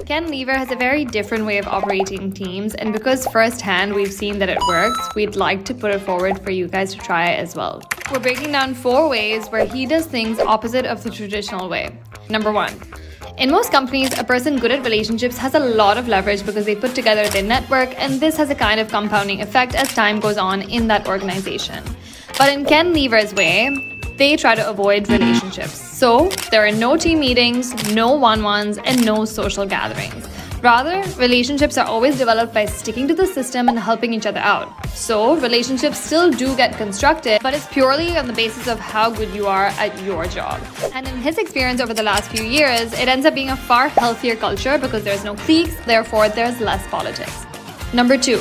Ken Lever has a very different way of operating teams, and because firsthand we've seen that it works, we'd like to put it forward for you guys to try it as well. We're breaking down 4 ways where he does things opposite of the traditional way. Number 1. In most companies, a person good at relationships has a lot of leverage because they put together their network, and this has a kind of compounding effect as time goes on in that organization. But in Ken Lever's way, they try to avoid relationships. So there are no team meetings, no one-ones, and no social gatherings. Rather, relationships are always developed by sticking to the system and helping each other out. So relationships still do get constructed, but it's purely on the basis of how good you are at your job. And in his experience over the last few years, it ends up being a far healthier culture because there's no cliques, therefore there's less politics. Number 2.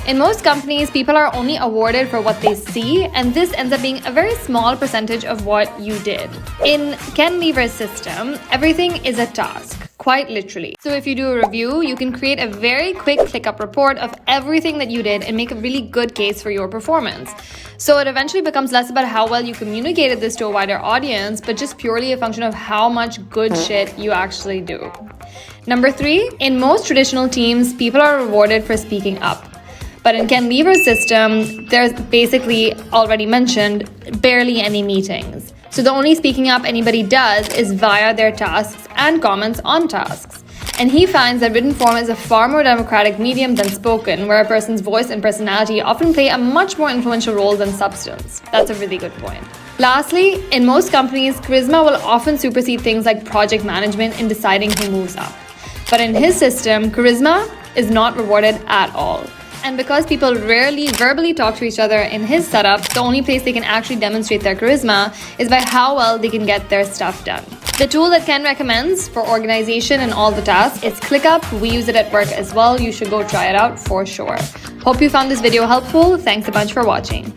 In most companies, people are only awarded for what they see, and this ends up being a very small percentage of what you did. In Ken Lever's system, everything is a task. Quite literally. So if you do a review, you can create a very quick ClickUp report of everything that you did and make a really good case for your performance. So it eventually becomes less about how well you communicated this to a wider audience, but just purely a function of how much good shit you actually do. Number 3, in most traditional teams, people are rewarded for speaking up. But in Ken Lever's system, there's basically, already mentioned, barely any meetings. So the only speaking up anybody does is via their tasks and comments on tasks. And he finds that written form is a far more democratic medium than spoken, where a person's voice and personality often play a much more influential role than substance. That's a really good point. Lastly, in most companies, charisma will often supersede things like project management in deciding who moves up. But in his system, charisma is not rewarded at all. And because people rarely verbally talk to each other in his setup, the only place they can actually demonstrate their charisma is by how well they can get their stuff done. The tool that Ken recommends for organization and all the tasks is ClickUp. We use it at work as well. You should go try it out for sure. Hope you found this video helpful. Thanks a bunch for watching.